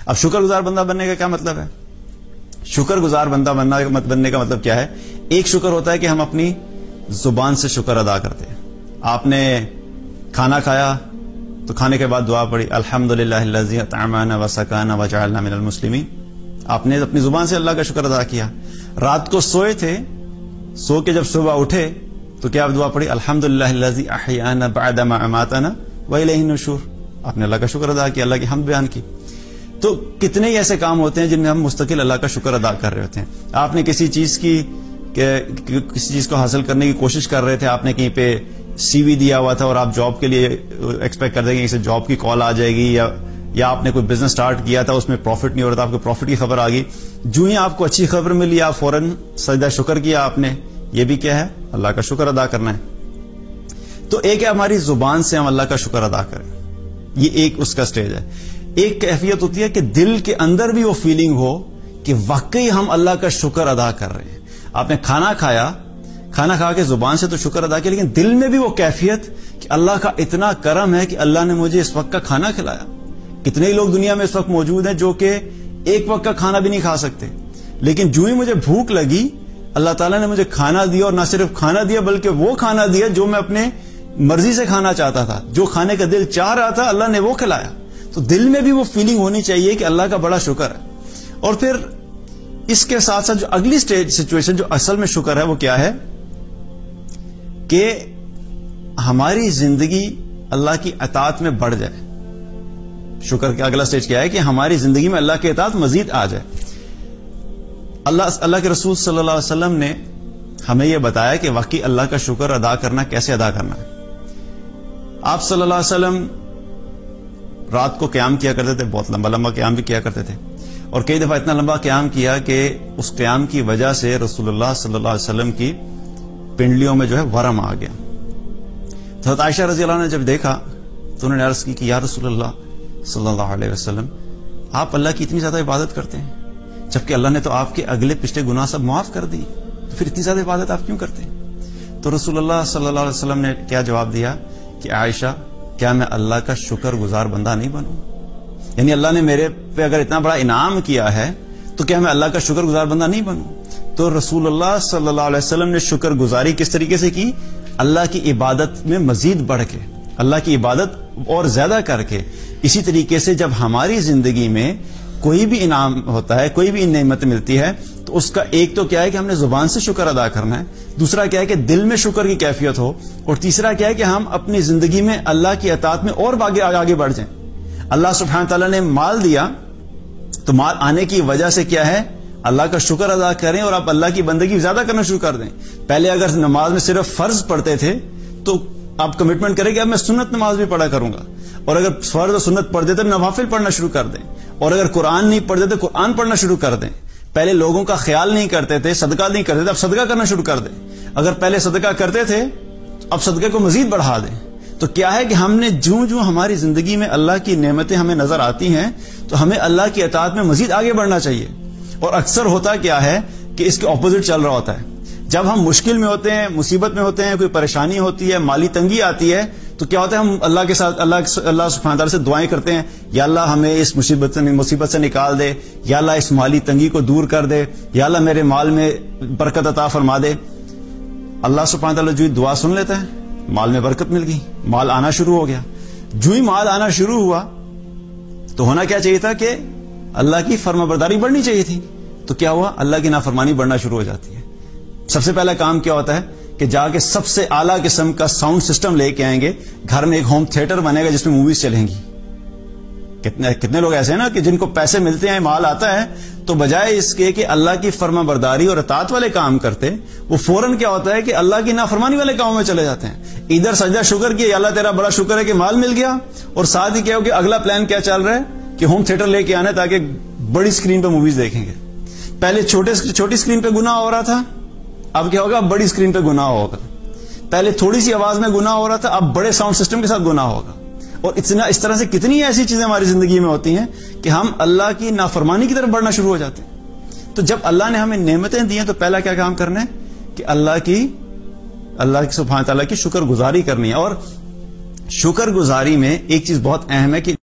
اب شکر گزار بندہ بننے کا کیا مطلب ہے؟ شکر گزار بندہ بننے کا مطلب کیا ہے؟ ایک شکر ہوتا ہے کہ ہم اپنی زبان سے شکر ادا کرتے ہیں. آپ نے کھانا کھایا تو کھانے کے بعد دعا پڑھی الحمدللہ الذی اطعمنا وسقانا وجعلنا من المسلمین. آپ نے اپنی زبان سے اللہ کا شکر ادا کیا. رات کو سوئے تھے, سو کے جب صبح اٹھے تو کیا دعا پڑھی الحمدللہ الذی احیانا بعد ما اماتنا والیہ النشور. آپ نے اللہ کا شکر ادا کیا, اللہ کی حمد بیان کی. تو کتنے ہی ایسے کام ہوتے ہیں جن میں ہم مستقل اللہ کا شکر ادا کر رہے ہوتے ہیں. آپ نے کسی چیز کو حاصل کرنے کی کوشش کر رہے تھے, آپ نے کہیں پہ سی وی دیا ہوا تھا اور آپ جاب کے لیے ایکسپیکٹ کر دیں گے کہ جاب کی کال آ جائے گی, یا آپ نے کوئی بزنس سٹارٹ کیا تھا, اس میں پروفٹ نہیں ہو رہا تھا, آپ کو پروفٹ کی خبر آ گئی. جو ہی آپ کو اچھی خبر ملی آپ فوراً سجدہ شکر کیا آپ نے. یہ بھی کیا ہے؟ اللہ کا شکر ادا کرنا ہے. تو ایک ہے ہماری زبان سے ہم اللہ کا شکر ادا کریں, یہ ایک اس کا سٹیج ہے. ایک کیفیت ہوتی ہے کہ دل کے اندر بھی وہ فیلنگ ہو کہ واقعی ہم اللہ کا شکر ادا کر رہے ہیں. آپ نے کھانا کھایا, کھانا کھا کے زبان سے تو شکر ادا کیا, لیکن دل میں بھی وہ کیفیت کہ اللہ کا اتنا کرم ہے کہ اللہ نے مجھے اس وقت کا کھانا کھلایا. کتنے ہی لوگ دنیا میں اس وقت موجود ہیں جو کہ ایک وقت کا کھانا بھی نہیں کھا سکتے, لیکن جو ہی مجھے بھوک لگی اللہ تعالیٰ نے مجھے کھانا دیا, اور نہ صرف کھانا دیا بلکہ وہ کھانا دیا جو میں اپنے مرضی سے کھانا چاہتا تھا, جو کھانے کا دل چاہ رہا تھا اللہ نے وہ کھلایا. تو دل میں بھی وہ فیلنگ ہونی چاہیے کہ اللہ کا بڑا شکر ہے. اور پھر اس کے ساتھ ساتھ جو اگلی سچویشن جو اصل میں شکر ہے وہ کیا ہے کہ ہماری زندگی اللہ کی اطاعت میں بڑھ جائے. شکر کا اگلا سٹیج کیا ہے کہ ہماری زندگی میں اللہ کی اطاعت مزید آ جائے. اللہ کے رسول صلی اللہ علیہ وسلم نے ہمیں یہ بتایا کہ واقعی اللہ کا شکر ادا کرنا کیسے ادا کرنا ہے. آپ صلی اللہ علیہ وسلم رات کو قیام کیا کرتے تھے, بہت لمبا لمبا قیام بھی کیا کرتے تھے, اور کئی دفعہ اتنا لمبا قیام کیا کہ اس قیام کی وجہ سے رسول اللہ صلی اللہ علیہ وسلم کی پنڈلیوں میں جو ہے ورم آ گیا. تو حضرت عائشہ رضی اللہ عنہ نے جب دیکھا تو انہوں نے عرض کی کہ یا رسول اللہ صلی اللہ علیہ وسلم, آپ اللہ کی اتنی زیادہ عبادت کرتے ہیں جبکہ اللہ نے تو آپ کے اگلے پچھلے گناہ سب معاف کر دی, تو پھر اتنی زیادہ عبادت آپ کیوں کرتے ہیں؟ تو رسول اللہ صلی اللہ علیہ وسلم نے کیا جواب دیا کہ عائشہ, کیا میں اللہ کا شکر گزار بندہ نہیں بنوں؟ یعنی اللہ نے میرے پہ اگر اتنا بڑا انعام کیا ہے تو کیا میں اللہ کا شکر گزار بندہ نہیں بنوں؟ تو رسول اللہ صلی اللہ علیہ وسلم نے شکر گزاری کس طریقے سے کی؟ اللہ کی عبادت میں مزید بڑھ کے, اللہ کی عبادت اور زیادہ کر کے. اسی طریقے سے جب ہماری زندگی میں کوئی بھی انعام ہوتا ہے, کوئی بھی نعمت ملتی ہے, تو اس کا ایک تو کیا ہے کہ ہم نے زبان سے شکر ادا کرنا ہے, دوسرا کیا ہے کہ دل میں شکر کی کیفیت ہو, اور تیسرا کیا ہے کہ ہم اپنی زندگی میں اللہ کی اطاعت میں اور آگے بڑھ جائیں. اللہ سبحانہ تعالیٰ نے مال دیا, تو مال آنے کی وجہ سے کیا ہے اللہ کا شکر ادا کریں اور آپ اللہ کی بندگی زیادہ کرنا شروع کر دیں. پہلے اگر نماز میں صرف فرض پڑھتے تھے تو آپ کمٹمنٹ کریں کہ اب میں سنت نماز بھی پڑھا کروں گا, اور اگر فرض اور سنت پڑھتے تھے نوافل پڑھنا شروع کر دیں, اور اگر قرآن نہیں پڑھتے تھے قرآن پڑھنا شروع کر دیں. پہلے لوگوں کا خیال نہیں کرتے تھے, صدقہ نہیں کرتے تھے, اب صدقہ کرنا شروع کر دیں. اگر پہلے صدقہ کرتے تھے اب صدقے کو مزید بڑھا دیں. تو کیا ہے کہ ہم نے جو ہماری زندگی میں اللہ کی نعمتیں ہمیں نظر آتی ہیں تو ہمیں اللہ کی اطاعت میں مزید آگے بڑھنا چاہیے. اور اکثر ہوتا کیا ہے کہ اس کے اپوزٹ چل رہا ہوتا ہے. جب ہم مشکل میں ہوتے ہیں, مصیبت میں ہوتے ہیں, کوئی پریشانی ہوتی ہے, مالی تنگی آتی ہے, تو کیا ہوتا ہے ہم اللہ کے ساتھ اللہ سبحانہ تعالیٰ سے دعائیں کرتے ہیں, یا اللہ ہمیں اس مصیبت سے نکال دے, یا اللہ اس مالی تنگی کو دور کر دے, یا اللہ میرے مال میں برکت عطا فرما دے. اللہ سبحانہ تعالیٰ جو دعا سن لیتا ہے, مال میں برکت مل گئی, مال آنا شروع ہو گیا. جو ہی مال آنا شروع ہوا تو ہونا کیا چاہیے تھا کہ اللہ کی فرما برداری بڑھنی چاہیے تھی. تو کیا ہوا, اللہ کی نافرمانی بڑھنا شروع ہو جاتی ہے. سب سے پہلا کام کیا ہوتا ہے کہ جا کے سب سے اعلیٰ قسم کا ساؤنڈ سسٹم لے کے آئیں گے, گھر میں ایک ہوم تھیٹر بنے گا جس میں موویز چلیں گی. کتنے لوگ ایسے ہیں نا کہ جن کو پیسے ملتے ہیں, مال آتا ہے, تو بجائے اس کے کہ اللہ کی فرما برداری اور اطاعت والے کام کرتے, وہ فوراً کیا ہوتا ہے کہ اللہ کی نافرمانی والے کاموں میں چلے جاتے ہیں. ادھر سجدہ شکر کیا, اللہ تیرا بڑا شکر ہے کہ مال مل گیا, اور ساتھ ہی کیا ہو کہ اگلا پلان کیا چل رہا ہے کہ ہوم تھیٹر لے کے آنا تاکہ بڑی اسکرین پہ موویز دیکھیں گے. پہلے چھوٹی اسکرین پہ گناہ ہو رہا تھا, اب کیا ہوگا, بڑی اسکرین پہ گناہ ہوگا. پہلے تھوڑی سی آواز میں گناہ ہو رہا تھا, اب بڑے ساؤنڈ سسٹم کے ساتھ گناہ ہوگا. اور اس طرح سے کتنی ایسی چیزیں ہماری زندگی میں ہوتی ہیں کہ ہم اللہ کی نافرمانی کی طرف بڑھنا شروع ہو جاتے ہیں. تو جب اللہ نے ہمیں نعمتیں دی ہیں تو پہلا کیا کام کرنا ہے کہ اللہ کی سبحانہ تعالیٰ کی شکر گزاری کرنی ہے. اور شکر گزاری میں ایک چیز بہت اہم ہے کہ